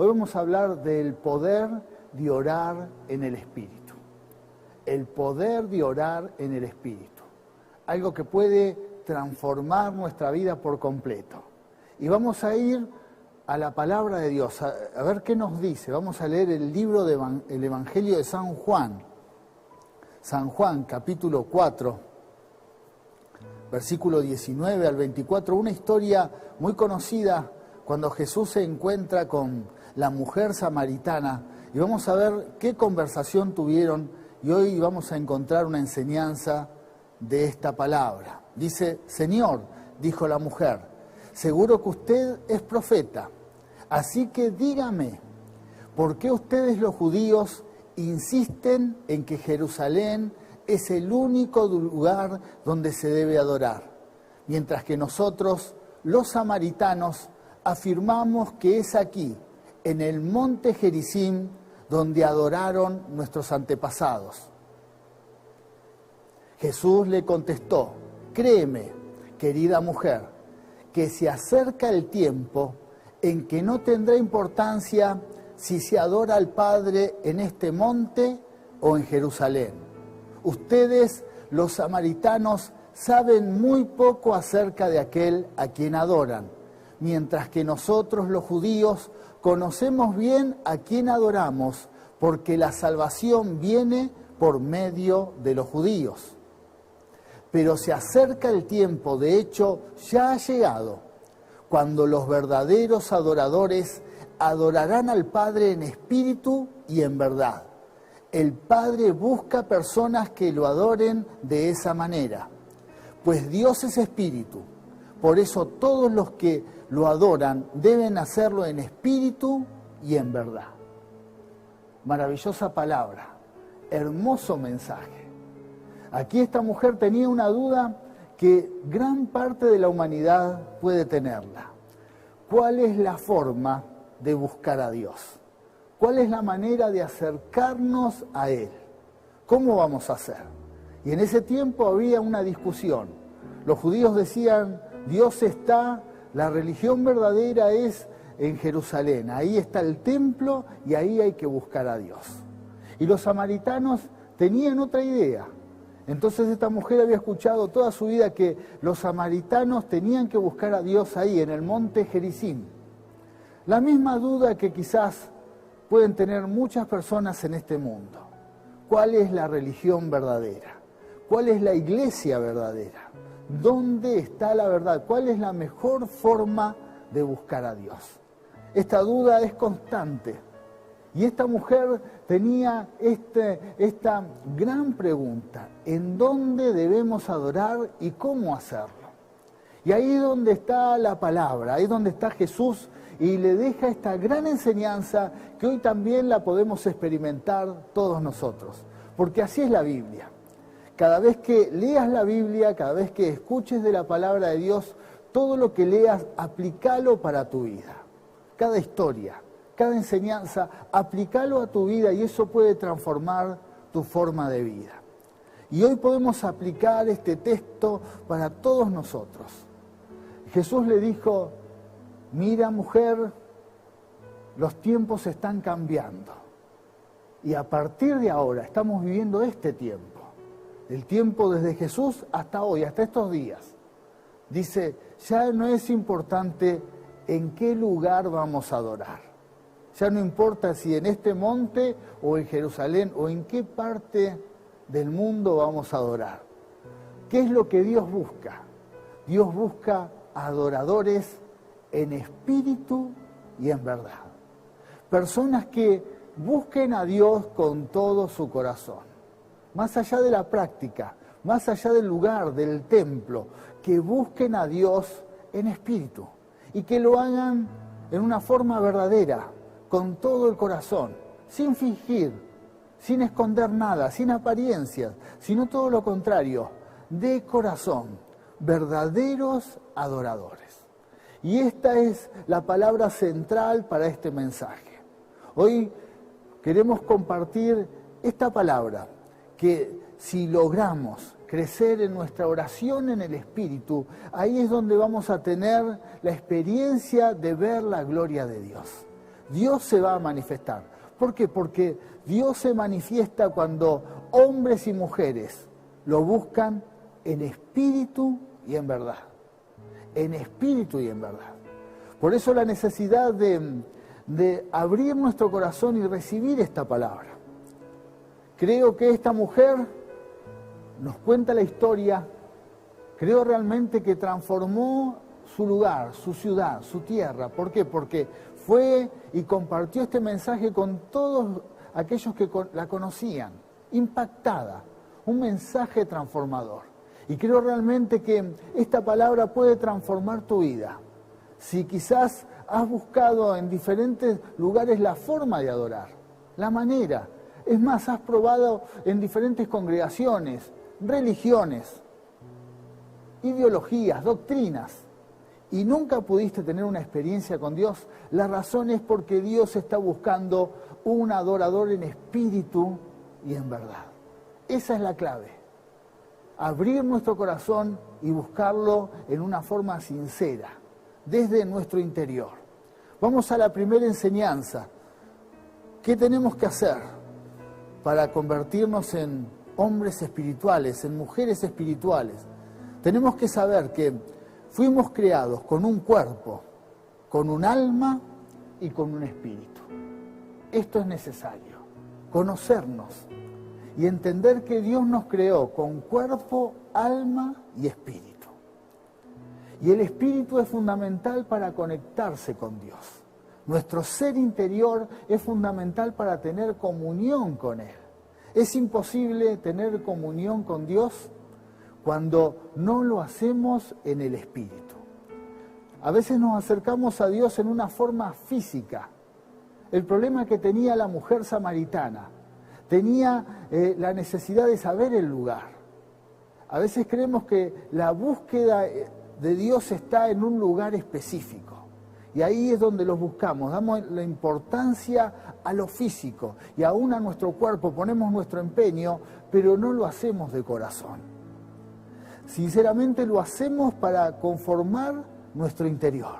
Hoy vamos a hablar del poder de orar en el Espíritu. El poder de orar en el Espíritu. Algo que puede transformar nuestra vida por completo. Y vamos a ir a la palabra de Dios, a ver qué nos dice. Vamos a leer el libro del Evangelio de San Juan. San Juan, capítulo 4, versículo 19 al 24. Una historia muy conocida cuando Jesús se encuentra con la mujer samaritana. Y vamos a ver qué conversación tuvieron. Y hoy vamos a encontrar una enseñanza de esta palabra. Dice: Señor, dijo la mujer, seguro que usted es profeta. Así que dígame, ¿por qué ustedes los judíos insisten en que Jerusalén es el único lugar donde se debe adorar? Mientras que nosotros, los samaritanos, afirmamos que es aquí, en el monte Gerizim, donde adoraron nuestros antepasados. Jesús le contestó: créeme, querida mujer, que se acerca el tiempo en que no tendrá importancia si se adora al Padre en este monte o en Jerusalén. Ustedes, los samaritanos, saben muy poco acerca de aquel a quien adoran, mientras que nosotros, los judíos, conocemos bien a quien adoramos, porque la salvación viene por medio de los judíos. Pero se acerca el tiempo, de hecho, ya ha llegado, cuando los verdaderos adoradores adorarán al Padre en espíritu y en verdad. El Padre busca personas que lo adoren de esa manera, pues Dios es espíritu. Por eso todos los que lo adoran deben hacerlo en espíritu y en verdad. Maravillosa palabra, hermoso mensaje. Aquí esta mujer tenía una duda que gran parte de la humanidad puede tenerla. ¿Cuál es la forma de buscar a Dios? ¿Cuál es la manera de acercarnos a Él? ¿Cómo vamos a hacer? Y en ese tiempo había una discusión. Los judíos decían: Dios está, la religión verdadera es en Jerusalén. Ahí está el templo y ahí hay que buscar a Dios. Y los samaritanos tenían otra idea. Entonces esta mujer había escuchado toda su vida que los samaritanos tenían que buscar a Dios ahí, en el monte Gerizim. La misma duda que quizás pueden tener muchas personas en este mundo. ¿Cuál es la religión verdadera? ¿Cuál es la iglesia verdadera? ¿Dónde está la verdad? ¿Cuál es la mejor forma de buscar a Dios? Esta duda es constante. Y esta mujer tenía esta gran pregunta: ¿en dónde debemos adorar y cómo hacerlo? Y ahí es donde está la palabra, ahí es donde está Jesús, y le deja esta gran enseñanza que hoy también la podemos experimentar todos nosotros. Porque así es la Biblia. Cada vez que leas la Biblia, cada vez que escuches de la palabra de Dios, todo lo que leas, aplicalo para tu vida. Cada historia, cada enseñanza, aplicalo a tu vida y eso puede transformar tu forma de vida. Y hoy podemos aplicar este texto para todos nosotros. Jesús le dijo: mira, mujer, los tiempos están cambiando. Y a partir de ahora estamos viviendo este tiempo. El tiempo desde Jesús hasta hoy, hasta estos días. Dice, ya no es importante en qué lugar vamos a adorar. Ya no importa si en este monte o en Jerusalén o en qué parte del mundo vamos a adorar. ¿Qué es lo que Dios busca? Dios busca adoradores en espíritu y en verdad. Personas que busquen a Dios con todo su corazón. Más allá de la práctica, más allá del lugar, del templo, que busquen a Dios en espíritu y que lo hagan en una forma verdadera, con todo el corazón, sin fingir, sin esconder nada, sin apariencias, sino todo lo contrario, de corazón, verdaderos adoradores. Y esta es la palabra central para este mensaje. Hoy queremos compartir esta palabra, que si logramos crecer en nuestra oración en el Espíritu, ahí es donde vamos a tener la experiencia de ver la gloria de Dios. Dios se va a manifestar. ¿Por qué? Porque Dios se manifiesta cuando hombres y mujeres lo buscan en espíritu y en verdad. En espíritu y en verdad. Por eso la necesidad de abrir nuestro corazón y recibir esta palabra. Creo que esta mujer nos cuenta la historia, creo realmente que transformó su lugar, su ciudad, su tierra. ¿Por qué? Porque fue y compartió este mensaje con todos aquellos que la conocían, impactada, un mensaje transformador. Y creo realmente que esta palabra puede transformar tu vida. Si quizás has buscado en diferentes lugares la forma de adorar, la manera. Es más, has probado en diferentes congregaciones, religiones, ideologías, doctrinas, y nunca pudiste tener una experiencia con Dios. La razón es porque Dios está buscando un adorador en espíritu y en verdad. Esa es la clave. Abrir nuestro corazón y buscarlo en una forma sincera, desde nuestro interior. Vamos a la primera enseñanza. ¿Qué tenemos que hacer para convertirnos en hombres espirituales, en mujeres espirituales? Tenemos que saber que fuimos creados con un cuerpo, con un alma y con un espíritu. Esto es necesario, conocernos y entender que Dios nos creó con cuerpo, alma y espíritu. Y el espíritu es fundamental para conectarse con Dios. Nuestro ser interior es fundamental para tener comunión con Él. Es imposible tener comunión con Dios cuando no lo hacemos en el espíritu. A veces nos acercamos a Dios en una forma física. El problema que tenía la mujer samaritana, tenía la necesidad de saber el lugar. A veces creemos que la búsqueda de Dios está en un lugar específico. Y ahí es donde los buscamos, damos la importancia a lo físico y aún a nuestro cuerpo, ponemos nuestro empeño, pero no lo hacemos de corazón. Sinceramente lo hacemos para conformar nuestro interior,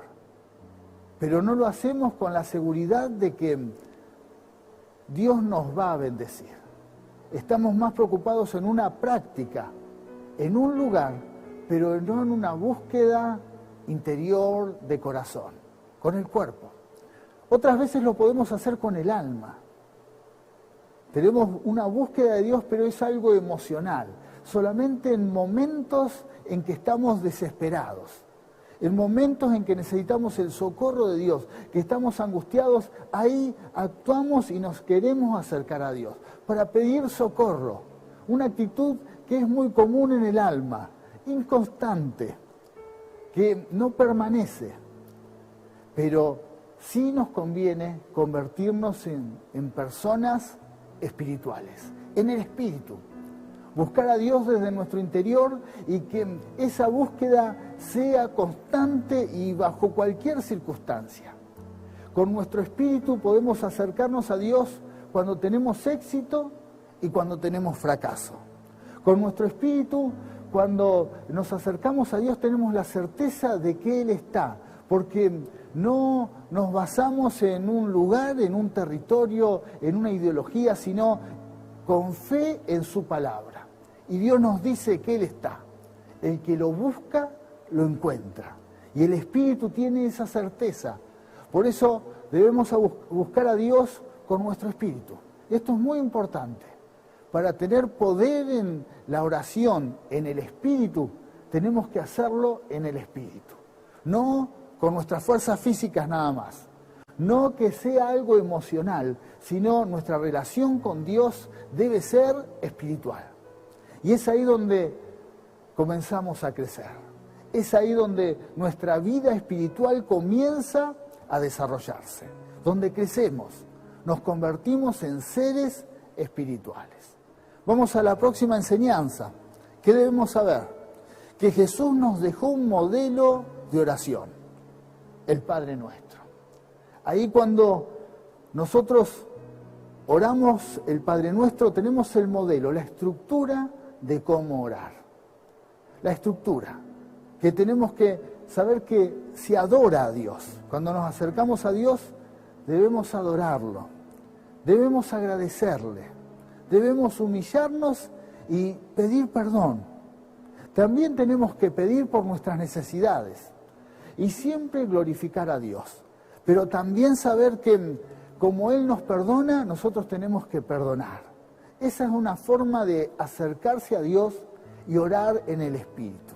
pero no lo hacemos con la seguridad de que Dios nos va a bendecir. Estamos más preocupados en una práctica, en un lugar, pero no en una búsqueda interior de corazón, con el cuerpo. Otras veces lo podemos hacer con el alma. Tenemos una búsqueda de Dios, pero es algo emocional. Solamente en momentos en que estamos desesperados, en momentos en que necesitamos el socorro de Dios, que estamos angustiados, ahí actuamos y nos queremos acercar a Dios para pedir socorro. Una actitud que es muy común en el alma, inconstante, que no permanece, pero sí nos conviene convertirnos en personas espirituales, en el espíritu. Buscar a Dios desde nuestro interior y que esa búsqueda sea constante y bajo cualquier circunstancia. Con nuestro espíritu podemos acercarnos a Dios cuando tenemos éxito y cuando tenemos fracaso. Con nuestro espíritu, cuando nos acercamos a Dios, tenemos la certeza de que Él está, porque no nos basamos en un lugar, en un territorio, en una ideología, sino con fe en su palabra. Y Dios nos dice que Él está. El que lo busca, lo encuentra. Y el Espíritu tiene esa certeza. Por eso debemos buscar a Dios con nuestro espíritu. Esto es muy importante. Para tener poder en la oración, en el espíritu, tenemos que hacerlo en el espíritu. No con nuestras fuerzas físicas nada más. No que sea algo emocional, sino nuestra relación con Dios debe ser espiritual. Y es ahí donde comenzamos a crecer. Es ahí donde nuestra vida espiritual comienza a desarrollarse. Donde crecemos, nos convertimos en seres espirituales. Vamos a la próxima enseñanza. ¿Qué debemos saber? Que Jesús nos dejó un modelo de oración, el Padre Nuestro. Ahí cuando nosotros oramos el Padre Nuestro, tenemos el modelo, la estructura de cómo orar. La estructura, que tenemos que saber que se adora a Dios. Cuando nos acercamos a Dios, debemos adorarlo, debemos agradecerle, debemos humillarnos y pedir perdón. También tenemos que pedir por nuestras necesidades y siempre glorificar a Dios. Pero también saber que como Él nos perdona, nosotros tenemos que perdonar. Esa es una forma de acercarse a Dios y orar en el Espíritu.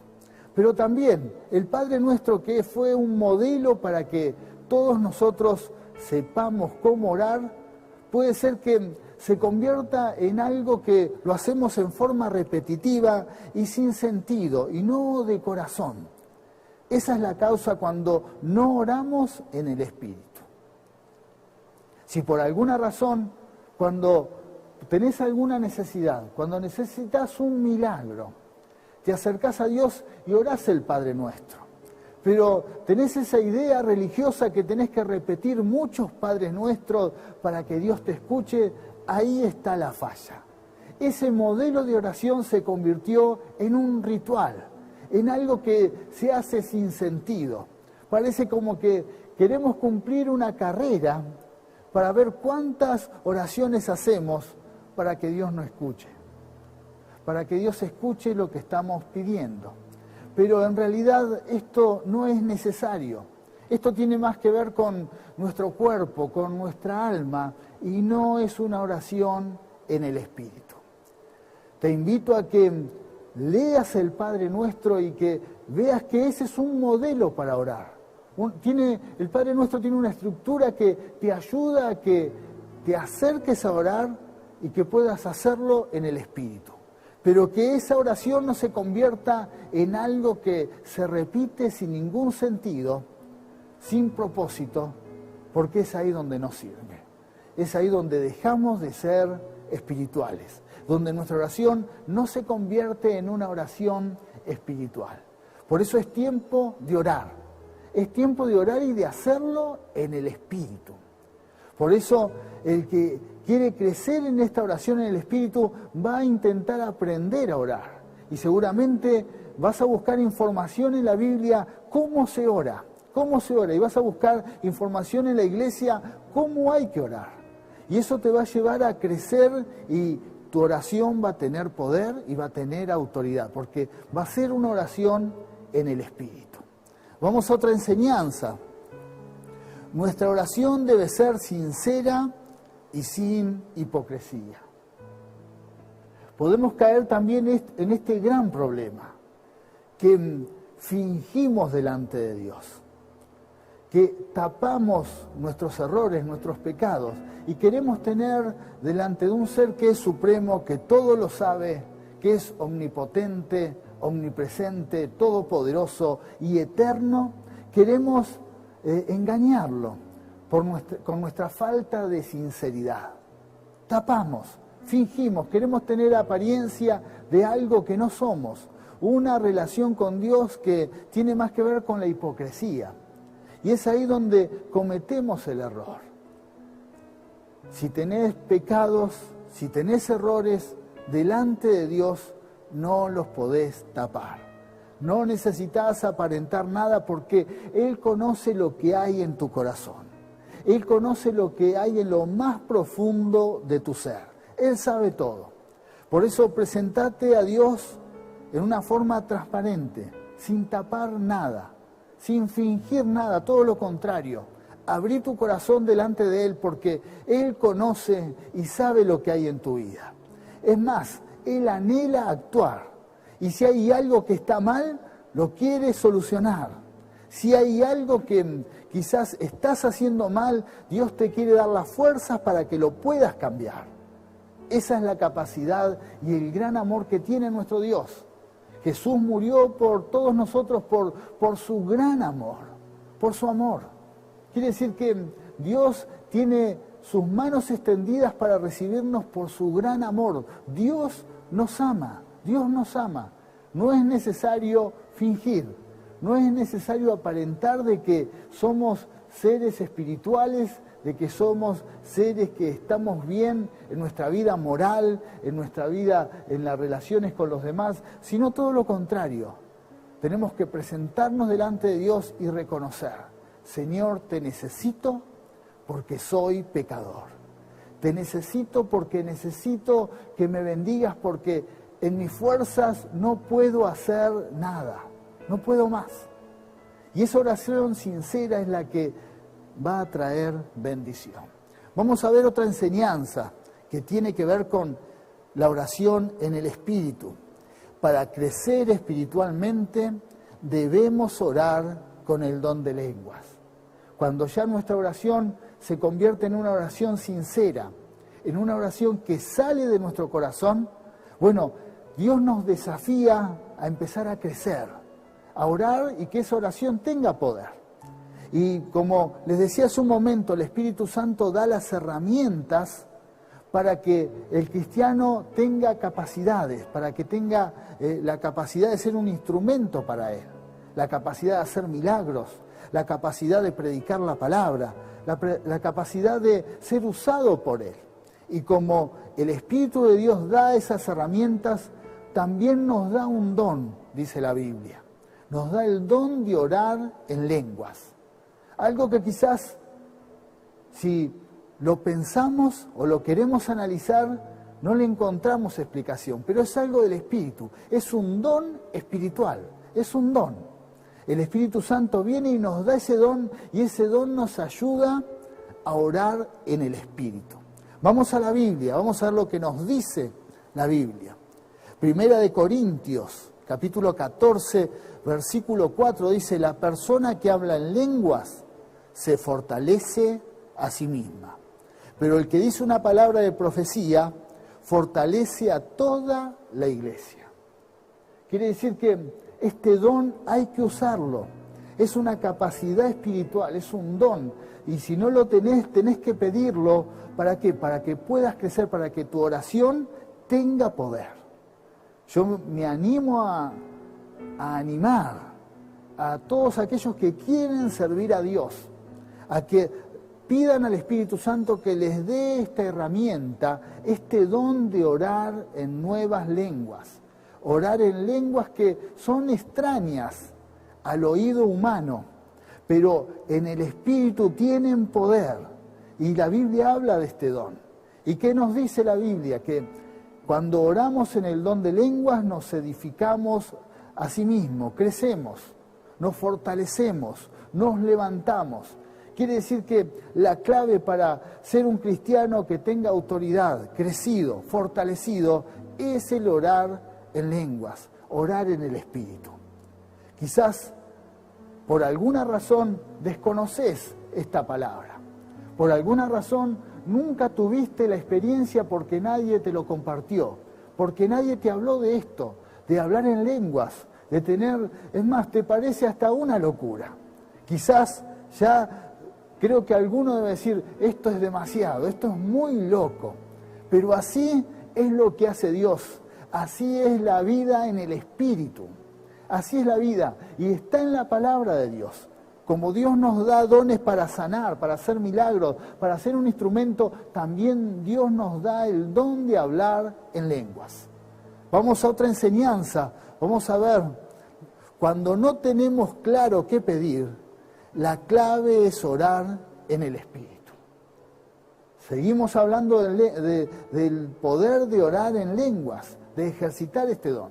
Pero también el Padre Nuestro, que fue un modelo para que todos nosotros sepamos cómo orar, puede ser que se convierta en algo que lo hacemos en forma repetitiva y sin sentido, y no de corazón. Esa es la causa cuando no oramos en el Espíritu. Si por alguna razón, cuando tenés alguna necesidad, cuando necesitas un milagro, te acercás a Dios y orás el Padre Nuestro, pero tenés esa idea religiosa que tenés que repetir muchos Padres Nuestros para que Dios te escuche, ahí está la falla. Ese modelo de oración se convirtió en un ritual, en algo que se hace sin sentido. Parece como que queremos cumplir una carrera para ver cuántas oraciones hacemos para que Dios nos escuche, para que Dios escuche lo que estamos pidiendo. Pero en realidad esto no es necesario. Esto tiene más que ver con nuestro cuerpo, con nuestra alma, y no es una oración en el Espíritu. Te invito a que leas el Padre Nuestro y que veas que ese es un modelo para orar. El Padre Nuestro tiene una estructura que te ayuda a que te acerques a orar y que puedas hacerlo en el Espíritu. Pero que esa oración no se convierta en algo que se repite sin ningún sentido, sin propósito, porque es ahí donde no sirve. Es ahí donde dejamos de ser espirituales, donde nuestra oración no se convierte en una oración espiritual. Por eso es tiempo de orar. Es tiempo de orar y de hacerlo en el Espíritu. Por eso el que quiere crecer en esta oración en el Espíritu va a intentar aprender a orar. Y seguramente vas a buscar información en la Biblia cómo se ora, y vas a buscar información en la iglesia cómo hay que orar. Y eso te va a llevar a crecer y tu oración va a tener poder y va a tener autoridad, porque va a ser una oración en el Espíritu. Vamos a otra enseñanza. Nuestra oración debe ser sincera y sin hipocresía. Podemos caer también en este gran problema, que fingimos delante de Dios, que tapamos nuestros errores, nuestros pecados, y queremos tener delante de un ser que es supremo, que todo lo sabe, que es omnipotente, omnipresente, todopoderoso y eterno, queremos engañarlo con nuestra falta de sinceridad. Tapamos, fingimos, queremos tener apariencia de algo que no somos, una relación con Dios que tiene más que ver con la hipocresía. Y es ahí donde cometemos el error. Si tenés pecados, si tenés errores, delante de Dios no los podés tapar. No necesitas aparentar nada porque Él conoce lo que hay en tu corazón. Él conoce lo que hay en lo más profundo de tu ser. Él sabe todo. Por eso presentate a Dios en una forma transparente, sin tapar nada, sin fingir nada, todo lo contrario. Abrí tu corazón delante de Él porque Él conoce y sabe lo que hay en tu vida. Es más, Él anhela actuar. Y si hay algo que está mal, lo quiere solucionar. Si hay algo que quizás estás haciendo mal, Dios te quiere dar las fuerzas para que lo puedas cambiar. Esa es la capacidad y el gran amor que tiene nuestro Dios. Jesús murió por todos nosotros por su gran amor, por su amor. Quiere decir que Dios tiene sus manos extendidas para recibirnos por su gran amor. Dios nos ama, Dios nos ama. No es necesario fingir, no es necesario aparentar de que somos seres espirituales, de que somos seres que estamos bien en nuestra vida moral, en nuestra vida, en las relaciones con los demás, sino todo lo contrario. Tenemos que presentarnos delante de Dios y reconocer, Señor, te necesito porque soy pecador. Te necesito porque necesito que me bendigas, porque en mis fuerzas no puedo hacer nada, no puedo más. Y esa oración sincera es la que va a traer bendición. Vamos a ver otra enseñanza que tiene que ver con la oración en el Espíritu. Para crecer espiritualmente debemos orar con el don de lenguas. Cuando ya nuestra oración se convierte en una oración sincera, en una oración que sale de nuestro corazón, bueno, Dios nos desafía a empezar a crecer, a orar y que esa oración tenga poder. Y como les decía hace un momento, el Espíritu Santo da las herramientas para que el cristiano tenga capacidades, para que tenga la capacidad de ser un instrumento para Él, la capacidad de hacer milagros, la capacidad de predicar la palabra, la capacidad de ser usado por Él. Y como el Espíritu de Dios da esas herramientas, también nos da un don, dice la Biblia. Nos da el don de orar en lenguas. Algo que quizás, si lo pensamos o lo queremos analizar, no le encontramos explicación, pero es algo del Espíritu, es un don espiritual, es un don. El Espíritu Santo viene y nos da ese don, y ese don nos ayuda a orar en el Espíritu. Vamos a la Biblia, vamos a ver lo que nos dice la Biblia. Primera de Corintios, capítulo 14, versículo 4, dice: la persona que habla en lenguas se fortalece a sí misma, pero el que dice una palabra de profecía fortalece a toda la iglesia. Quiere decir que este don hay que usarlo. Es una capacidad espiritual, es un don. Y si no lo tenés, tenés que pedirlo. ¿Para qué? Para que puedas crecer, para que tu oración tenga poder. Yo me animo a animar a todos aquellos que quieren servir a Dios, a que pidan al Espíritu Santo que les dé esta herramienta, este don de orar en nuevas lenguas. Orar en lenguas que son extrañas al oído humano, pero en el Espíritu tienen poder. Y la Biblia habla de este don. ¿Y qué nos dice la Biblia? Que cuando oramos en el don de lenguas nos edificamos a sí mismos, crecemos, nos fortalecemos, nos levantamos. Quiere decir que la clave para ser un cristiano que tenga autoridad, crecido, fortalecido, es el orar en lenguas, orar en el Espíritu. Quizás por alguna razón desconoces esta palabra. Por alguna razón nunca tuviste la experiencia porque nadie te lo compartió, porque nadie te habló de esto, de hablar en lenguas, de tener, es más, te parece hasta una locura. Quizás ya creo que alguno debe decir, esto es demasiado, esto es muy loco, pero así es lo que hace Dios. Así es la vida en el Espíritu, así es la vida, y está en la palabra de Dios. Como Dios nos da dones para sanar, para hacer milagros, para ser un instrumento, también Dios nos da el don de hablar en lenguas. Vamos a otra enseñanza, vamos a ver, cuando no tenemos claro qué pedir, la clave es orar en el Espíritu. Seguimos hablando del poder de orar en lenguas, de ejercitar este don.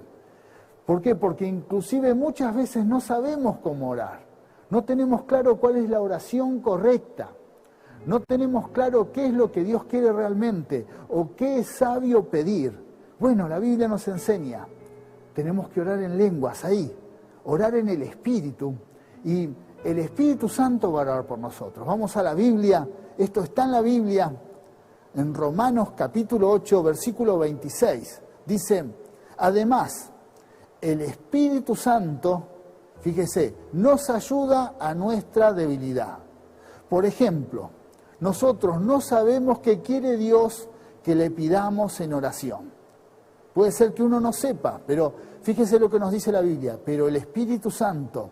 ¿Por qué? Porque inclusive muchas veces no sabemos cómo orar. No tenemos claro cuál es la oración correcta. No tenemos claro qué es lo que Dios quiere realmente o qué es sabio pedir. Bueno, la Biblia nos enseña. Tenemos que orar en lenguas ahí, orar en el Espíritu. Y el Espíritu Santo va a orar por nosotros. Vamos a la Biblia. Esto está en la Biblia, en Romanos capítulo 8, versículo 26. Dice, además, el Espíritu Santo, fíjese, nos ayuda a nuestra debilidad. Por ejemplo, nosotros no sabemos qué quiere Dios que le pidamos en oración. Puede ser que uno no sepa, pero fíjese lo que nos dice la Biblia. Pero el Espíritu Santo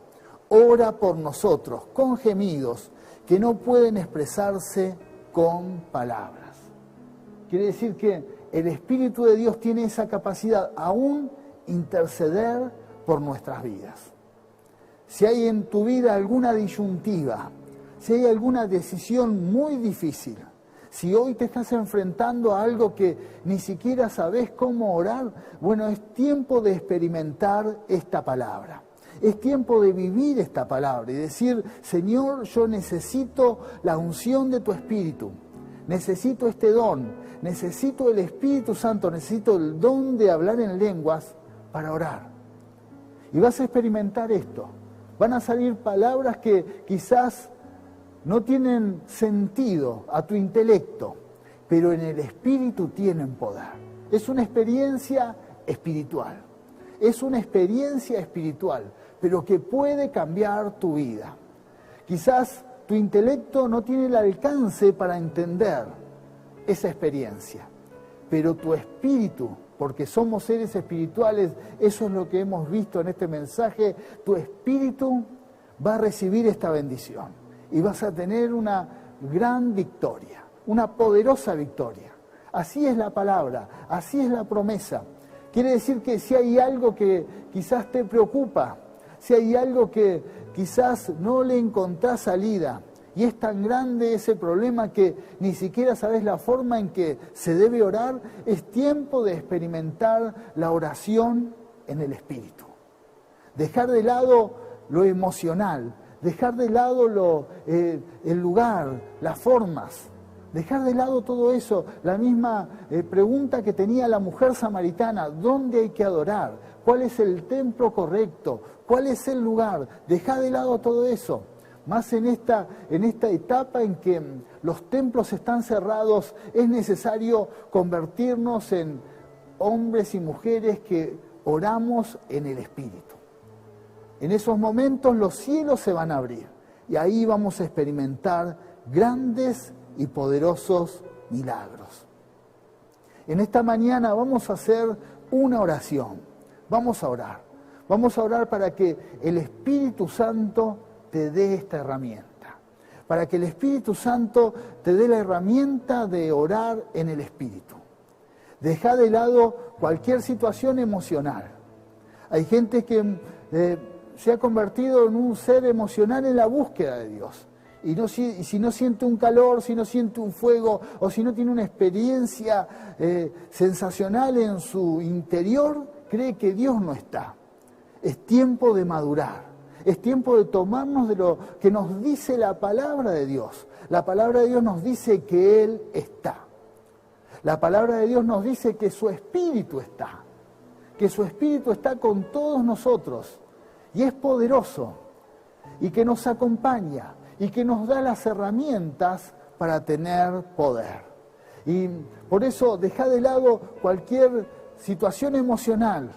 ora por nosotros con gemidos que no pueden expresarse con palabras. Quiere decir que el Espíritu de Dios tiene esa capacidad aún interceder por nuestras vidas. Si hay en tu vida alguna disyuntiva, si hay alguna decisión muy difícil, si hoy te estás enfrentando a algo que ni siquiera sabes cómo orar, bueno, es tiempo de experimentar esta palabra. Es tiempo de vivir esta palabra y decir, Señor, yo necesito la unción de tu Espíritu, necesito este don, necesito el Espíritu Santo, necesito el don de hablar en lenguas para orar. Y vas a experimentar esto. Van a salir palabras que quizás no tienen sentido a tu intelecto, pero en el Espíritu tienen poder. Es una experiencia espiritual. Es una experiencia espiritual, pero que puede cambiar tu vida. Quizás tu intelecto no tiene el alcance para entender esa experiencia, pero tu espíritu, porque somos seres espirituales, eso es lo que hemos visto en este mensaje, tu espíritu va a recibir esta bendición y vas a tener una gran victoria, una poderosa victoria. Así es la palabra, así es la promesa. Quiere decir que si hay algo que quizás te preocupa, si hay algo que quizás no le encontrás salida, y es tan grande ese problema que ni siquiera sabes la forma en que se debe orar, es tiempo de experimentar la oración en el Espíritu. Dejar de lado lo emocional, dejar de lado el lugar, las formas, dejar de lado todo eso. La misma pregunta que tenía la mujer samaritana, ¿dónde hay que adorar? ¿Cuál es el templo correcto? ¿Cuál es el lugar? Dejar de lado todo eso. Más en esta etapa en que los templos están cerrados, es necesario convertirnos en hombres y mujeres que oramos en el Espíritu. En esos momentos los cielos se van a abrir y ahí vamos a experimentar grandes y poderosos milagros. En esta mañana vamos a hacer una oración, vamos a orar para que el Espíritu Santo te dé esta herramienta, para que el Espíritu Santo te dé la herramienta de orar en el Espíritu. Deja de lado cualquier situación emocional. Hay gente que se ha convertido en un ser emocional en la búsqueda de Dios. Y si no siente un calor, si no siente un fuego, o si no tiene una experiencia sensacional en su interior, cree que Dios no está. Es tiempo de madurar. Es tiempo de tomarnos de lo que nos dice la palabra de Dios. La palabra de Dios nos dice que Él está. La palabra de Dios nos dice que su Espíritu está. Que su Espíritu está con todos nosotros. Y es poderoso. Y que nos acompaña. Y que nos da las herramientas para tener poder. Y por eso deja de lado cualquier situación emocional.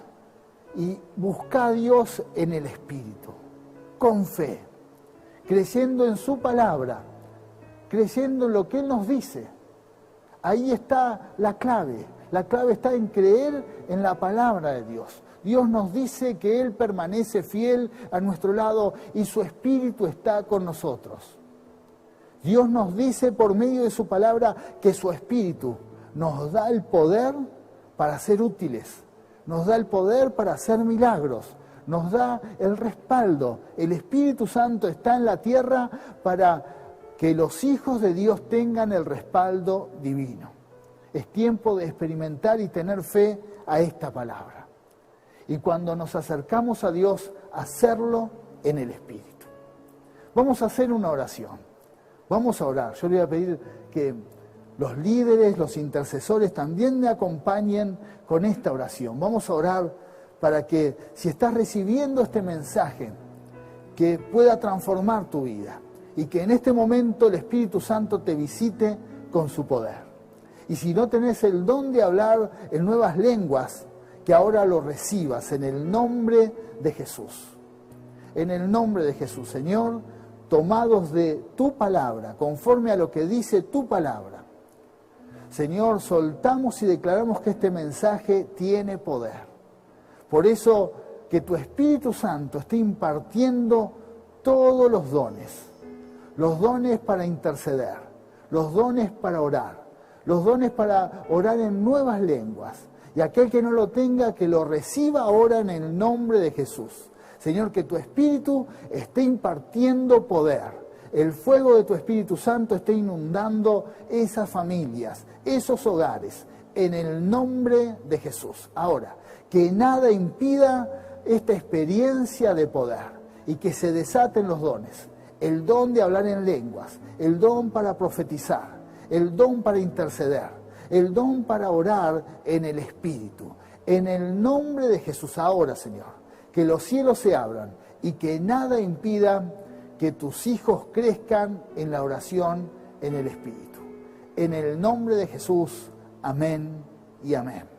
Y busca a Dios en el Espíritu. Con fe, creyendo en su palabra, creyendo en lo que Él nos dice. Ahí está la clave está en creer en la palabra de Dios. Dios nos dice que Él permanece fiel a nuestro lado y su Espíritu está con nosotros. Dios nos dice por medio de su palabra que su Espíritu nos da el poder para ser útiles, nos da el poder para hacer milagros, nos da el respaldo. El Espíritu Santo está en la tierra para que los hijos de Dios tengan el respaldo divino. Es tiempo de experimentar y tener fe a esta palabra. Y cuando nos acercamos a Dios, hacerlo en el Espíritu. Vamos a hacer una oración. Vamos a orar. Yo le voy a pedir que los líderes, los intercesores también me acompañen con esta oración. Vamos a orar para que, si estás recibiendo este mensaje, que pueda transformar tu vida y que en este momento el Espíritu Santo te visite con su poder. Y si no tenés el don de hablar en nuevas lenguas, que ahora lo recibas en el nombre de Jesús. En el nombre de Jesús, Señor, tomados de tu palabra, conforme a lo que dice tu palabra. Señor, soltamos y declaramos que este mensaje tiene poder. Por eso, que tu Espíritu Santo esté impartiendo todos los dones para interceder, los dones para orar, los dones para orar en nuevas lenguas. Y aquel que no lo tenga, que lo reciba ahora en el nombre de Jesús. Señor, que tu Espíritu esté impartiendo poder, el fuego de tu Espíritu Santo esté inundando esas familias, esos hogares, en el nombre de Jesús. Ahora, que nada impida esta experiencia de poder y que se desaten los dones. El don de hablar en lenguas, el don para profetizar, el don para interceder, el don para orar en el Espíritu. En el nombre de Jesús ahora, Señor, que los cielos se abran y que nada impida que tus hijos crezcan en la oración en el Espíritu. En el nombre de Jesús, amén y amén.